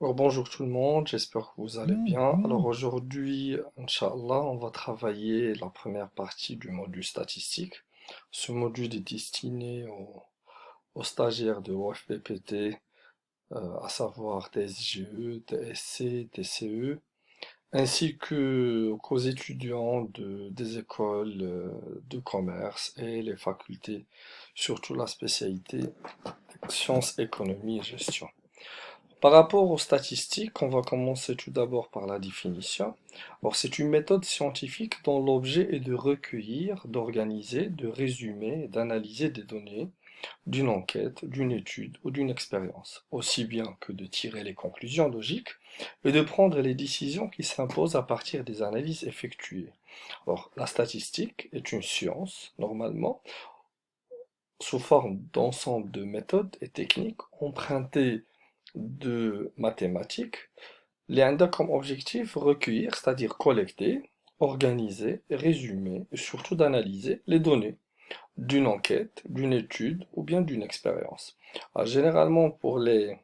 Alors, bonjour tout le monde, j'espère que vous allez bien. Alors aujourd'hui, Inch'Allah, on va travailler la première partie du module statistique. Ce module est destiné aux stagiaires de OFPPT, à savoir TSGE, TSC, TCE, ainsi que qu'aux étudiants des écoles de commerce et les facultés, surtout la spécialité sciences, économie et gestion. Par rapport aux statistiques, on va commencer tout d'abord par la définition. Alors, c'est une méthode scientifique dont l'objet est de recueillir, d'organiser, de résumer et d'analyser des données d'une enquête, d'une étude ou d'une expérience, aussi bien que de tirer les conclusions logiques et de prendre les décisions qui s'imposent à partir des analyses effectuées. Alors, la statistique est une science, normalement, sous forme d'ensemble de méthodes et techniques empruntées de mathématiques, les a comme objectif recueillir, c'est-à-dire collecter, organiser, résumer et surtout d'analyser les données d'une enquête, d'une étude ou bien d'une expérience. Alors, généralement pour les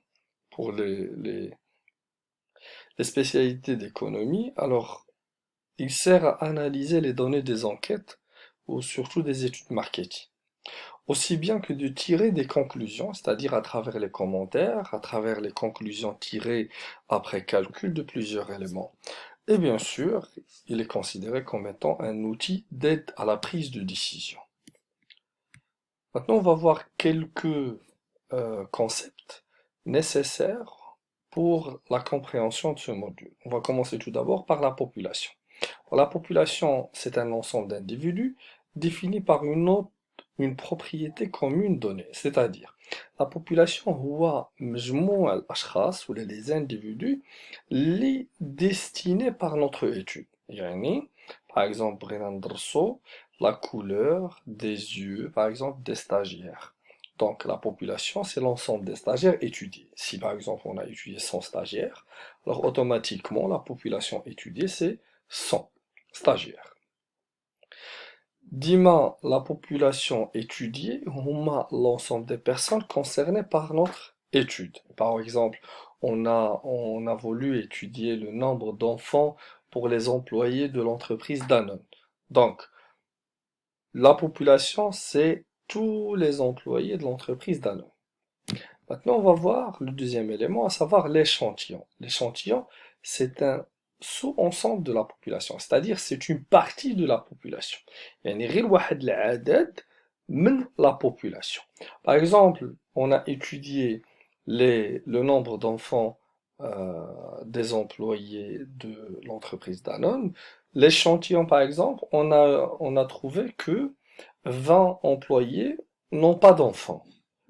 spécialités d'économie, alors il sert à analyser les données des enquêtes ou surtout des études marketing, aussi bien que de tirer des conclusions, c'est-à-dire à travers les commentaires, à travers les conclusions tirées après calcul de plusieurs éléments. Et bien sûr, il est considéré comme étant un outil d'aide à la prise de décision. Maintenant, on va voir quelques concepts nécessaires pour la compréhension de ce module. On va commencer tout d'abord par la population. La population, c'est un ensemble d'individus défini par une propriété commune donnée, c'est-à-dire la population هو مجموع الأشخاص ou les individus les destinés par notre étude. يعني, par exemple, بغينا ندرسو la couleur des yeux, par exemple, des stagiaires. Donc, la population, c'est l'ensemble des stagiaires étudiés. Si, par exemple, on a étudié 100 stagiaires, alors automatiquement, la population étudiée, c'est 100 stagiaires. Dima, la population étudiée, on a l'ensemble des personnes concernées par notre étude. Par exemple, on a voulu étudier le nombre d'enfants pour les employés de l'entreprise Danone. Donc, la population, c'est tous les employés de l'entreprise Danone. Maintenant, on va voir le deuxième élément, à savoir l'échantillon. L'échantillon, c'est un sous-ensemble de la population, c'est-à-dire c'est une partie de la population. يعني غير واحد العدد من la population. Par exemple, on a étudié le nombre d'enfants des employés de l'entreprise Danone. L'échantillon, par exemple, on a trouvé que 20 employés n'ont pas d'enfants.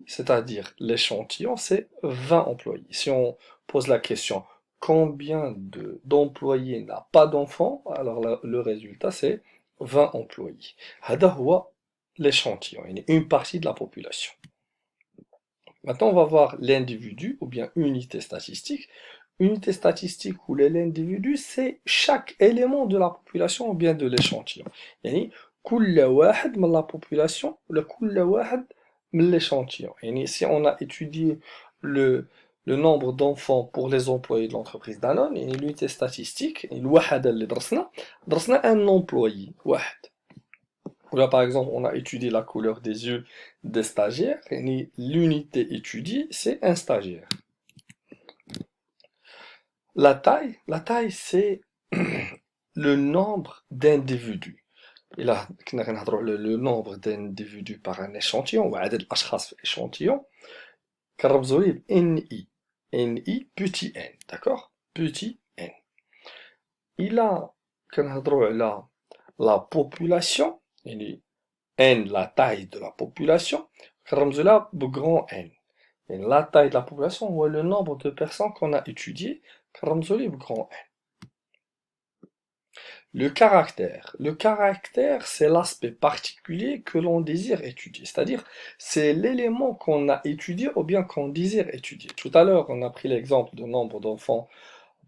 C'est-à-dire, l'échantillon, c'est 20 employés. Si on pose la question, combien d'employés n'a pas d'enfants, alors le résultat, c'est 20 employés. هذا هو l'échantillon, une partie de la population. Maintenant, on va voir l'individu, ou bien unité statistique. Unité statistique ou l'individu, c'est chaque élément de la population ou bien de l'échantillon. يعني كل واحد من la population ولا كل واحد من l'échantillon. يعني si on a étudié le nombre d'enfants pour les employés de l'entreprise Danone, يعني l'unité statistique, الوحدة اللي درسنا un employé واحد. Là, par exemple, on a étudié la couleur des yeux des stagiaires, et l'unité étudiée, c'est un stagiaire. La taille, c'est le nombre d'individus. Et là, le nombre d'individus par un échantillon, ou عدد الأشخاص في échantillon, كنرمزوا ليه ب NI. NI, petit n, d'accord? Petit n. Il a, كنهضروا على la population, يعني N, la taille de la population, كنرمزوا لها بgrand N. Et la taille de la population, ou le nombre de personnes qu'on a étudiées, كنرمزوا ليه بgrand N. Le caractère. Le caractère, c'est l'aspect particulier que l'on désire étudier. C'est-à-dire, c'est l'élément qu'on a étudié ou bien qu'on désire étudier. Tout à l'heure, on a pris l'exemple de nombre d'enfants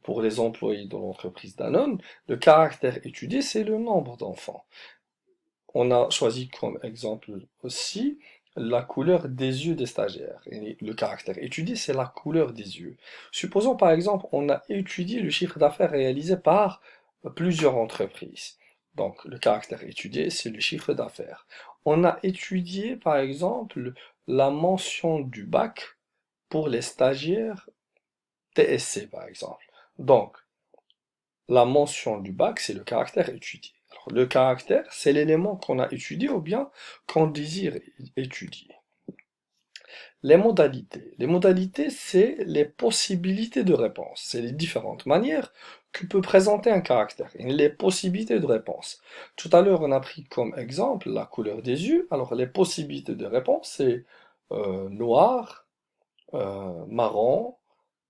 pour les employés de l'entreprise Danone. Le caractère étudié, c'est le nombre d'enfants. On a choisi comme exemple aussi la couleur des yeux des stagiaires. Et le caractère étudié, c'est la couleur des yeux. Supposons par exemple, on a étudié le chiffre d'affaires réalisé par plusieurs entreprises. Donc, le caractère étudié, c'est le chiffre d'affaires. On a étudié par exemple la mention du bac pour les stagiaires TSC par exemple. Donc, la mention du bac, c'est le caractère étudié. Alors, le caractère, c'est l'élément qu'on a étudié ou bien qu'on désire étudier. Les modalités. Les modalités, c'est les possibilités de réponse. C'est les différentes manières que peut présenter un caractère. Et les possibilités de réponse. Tout à l'heure, on a pris comme exemple la couleur des yeux. Alors, les possibilités de réponse, c'est noir, marron,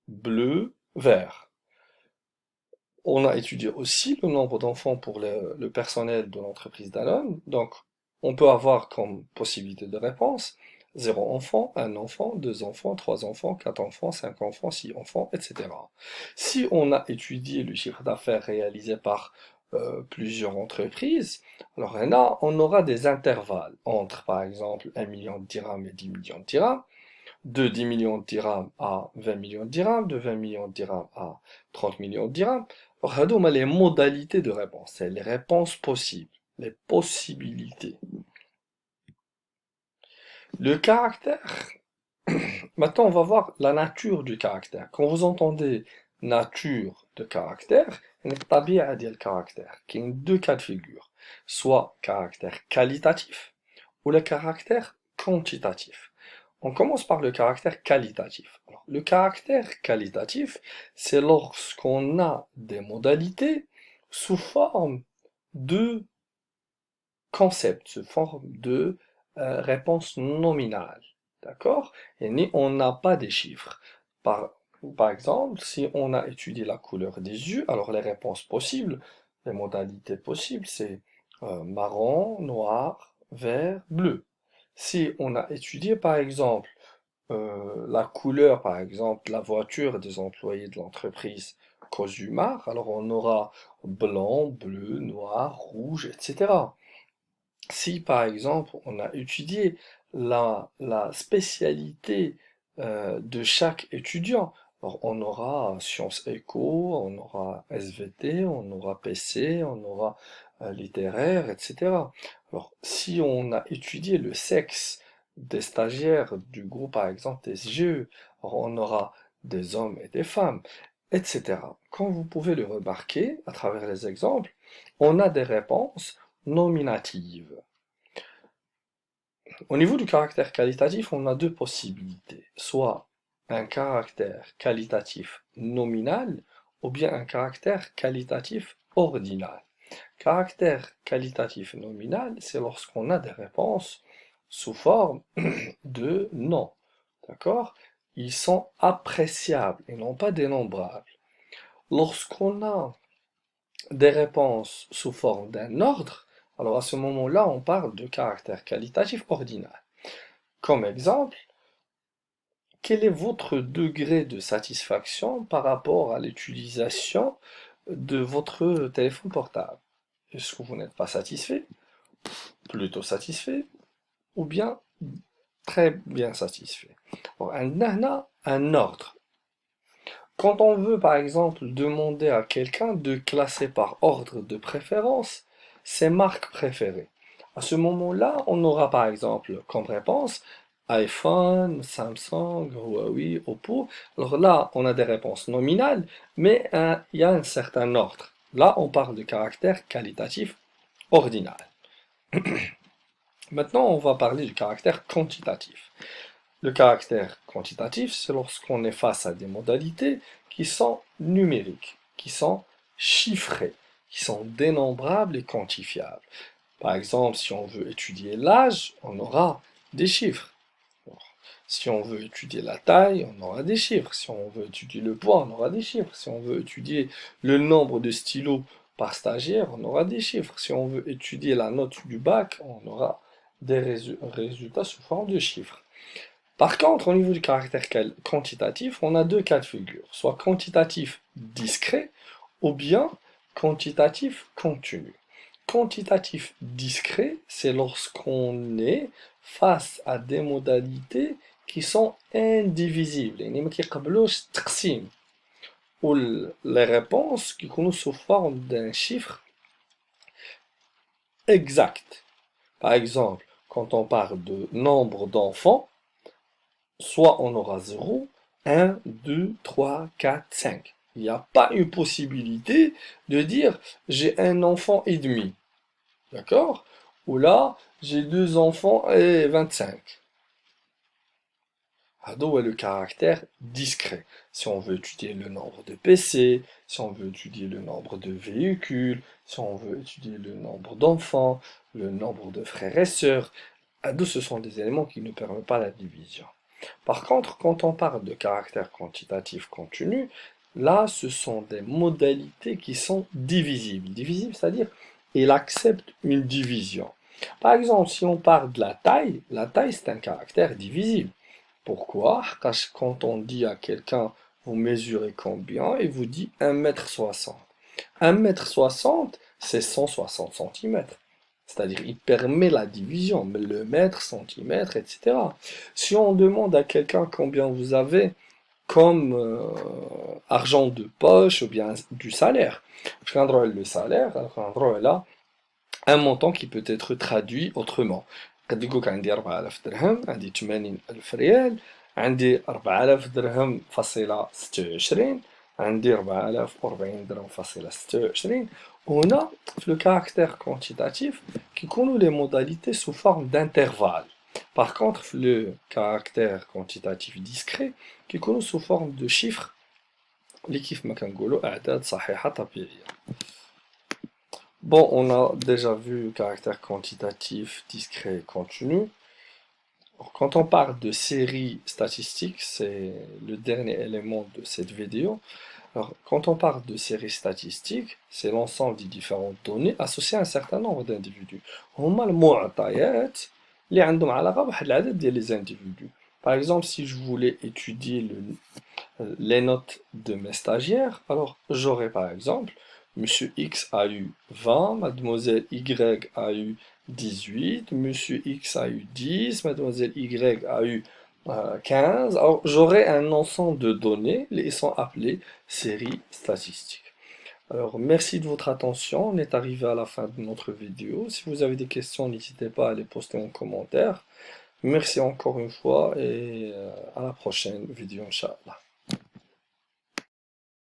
bleu, vert. On a étudié aussi le nombre d'enfants pour le personnel de l'entreprise Danone. Donc, on peut avoir comme possibilité de réponse 0 enfant, 1 enfant, 2 enfants, 3 enfants, 4 enfants, 5 enfants, 6 enfants, etc. Si on a étudié le chiffre d'affaires réalisé par plusieurs entreprises, alors là, on aura des intervalles entre, par exemple, 1 million de dirhams et 10 millions de dirhams, de 10 millions de dirhams à 20 millions de dirhams, de 20 millions de dirhams à 30 millions de dirhams. Alors, هادو les modalités de réponse, c'est les réponses possibles, les possibilités. Le caractère, maintenant on va voir la nature du caractère. Quand vous entendez nature de caractère, il y a الطبيعة ديال caractère, qui ont deux cas de figure, soit caractère qualitatif ou le caractère quantitatif. On commence par le caractère qualitatif. Alors, le caractère qualitatif, c'est lorsqu'on a des modalités sous forme de concepts, sous forme de réponse nominale. D'accord? Et on n'a pas des chiffres. Par, par exemple, si on a étudié la couleur des yeux, alors les réponses possibles, les modalités possibles, c'est marron, noir, vert, bleu. Si on a étudié par exemple la couleur, par exemple, de la voiture des employés de l'entreprise Cosumar, alors on aura blanc, bleu, noir, rouge, etc. Si, par exemple, on a étudié la spécialité de chaque étudiant, alors on aura sciences éco, on aura SVT, on aura PC, on aura littéraire, etc. Alors, si on a étudié le sexe des stagiaires du groupe, par exemple, des SGE, alors on aura des hommes et des femmes, etc. Comme vous pouvez le remarquer à travers les exemples, on a des réponses nominatives. Au niveau du caractère qualitatif, on a deux possibilités. Soit un caractère qualitatif nominal ou bien un caractère qualitatif ordinal. Caractère qualitatif nominal, c'est lorsqu'on a des réponses sous forme de non. D'accord? Ils sont appréciables et non pas dénombrables. Lorsqu'on a des réponses sous forme d'un ordre, alors à ce moment-là, on parle de caractère qualitatif ordinal. Comme exemple, quel est votre degré de satisfaction par rapport à l'utilisation de votre téléphone portable? Est-ce que vous n'êtes pas satisfait, plutôt satisfait, ou bien très bien satisfait? Alors, on a un ordre. Quand on veut, par exemple, demander à quelqu'un de classer par ordre de préférence ses marques préférées, à ce moment-là, on aura par exemple comme réponse iPhone, Samsung, Huawei, Oppo. Alors là, on a des réponses nominales, mais il y a un certain ordre. Là, on parle de caractère qualitatif ordinal. Maintenant, on va parler du caractère quantitatif. Le caractère quantitatif, c'est lorsqu'on est face à des modalités qui sont numériques, qui sont chiffrées, qui sont dénombrables et quantifiables. Par exemple, si on veut étudier l'âge, on aura des chiffres. Si on veut étudier la taille, on aura des chiffres. Si on veut étudier le poids, on aura des chiffres. Si on veut étudier le nombre de stylos par stagiaire, on aura des chiffres. Si on veut étudier la note du bac, on aura des résultats sous forme de chiffres. Par contre, au niveau du caractère quantitatif, on a deux cas de figure, soit quantitatif discret ou bien quantitatif continu. Quantitatif discret, c'est lorsqu'on est face à des modalités qui sont indivisibles. يعني ما كيقبلوش التقسيم. Ou les réponses qui sont sous forme d'un chiffre exact. Par exemple, quand on parle de nombre d'enfants, soit on aura 0, 1, 2, 3, 4, 5. Il n'y a pas une possibilité de dire j'ai un enfant et demi. D'accord? Ou là, j'ai 2 enfants et 25. Ado est le caractère discret. Si on veut étudier le nombre de PC, si on veut étudier le nombre de véhicules, si on veut étudier le nombre d'enfants, le nombre de frères et sœurs, Ado, ce sont des éléments qui ne permettent pas la division. Par contre, quand on parle de caractère quantitatif continu, là, ce sont des modalités qui sont divisibles. Divisibles, c'est-à-dire, il accepte une division. Par exemple, si on parle de la taille, c'est un caractère divisible. Pourquoi? Parce que quand on dit à quelqu'un, vous mesurez combien? Il vous dit 1,60 m. 1,60 m, c'est 160 centimètres. C'est-à-dire, il permet la division, mais le mètre, centimètre, etc. Si on demande à quelqu'un combien vous avez comme argent de poche ou bien du salaire, je prendrai le salaire, je prendrai là un montant qui peut être traduit autrement. قد يقولك عندي 4000 درهم، عندي 80,000 ريال، عندي 4000 درهم فاصلة 26، عندي 4040 درهم فاصلة 26. هنا في le caractère quantitatif كيكونوا les modalités sous forme d'intervalle. Par contre, le caractère quantitatif discret كيكونوا sous forme de chiffres اللي كيف ما كنقولوا أعداد صحيحة طبيعية. Bon, on a déjà vu le caractère quantitatif, discret et continu. Alors, quand on parle de série statistique, c'est le dernier élément de cette vidéo. Alors, quand on parle de série statistique, c'est l'ensemble des différentes données associées à un certain nombre d'individus. هما المعطيات اللي عندهم علاقة بواحد العدد ديال les individus. Par exemple, si je voulais étudier les notes de mes stagiaires, alors j'aurais par exemple Monsieur X a eu 20, Mademoiselle Y a eu 18, Monsieur X a eu 10, Mademoiselle Y a eu 15. Alors j'aurai un ensemble de données, ils sont appelés séries statistiques. Alors merci de votre attention, on est arrivé à la fin de notre vidéo. Si vous avez des questions, n'hésitez pas à les poster en commentaire. Merci encore une fois et à la prochaine vidéo, Inch'Allah.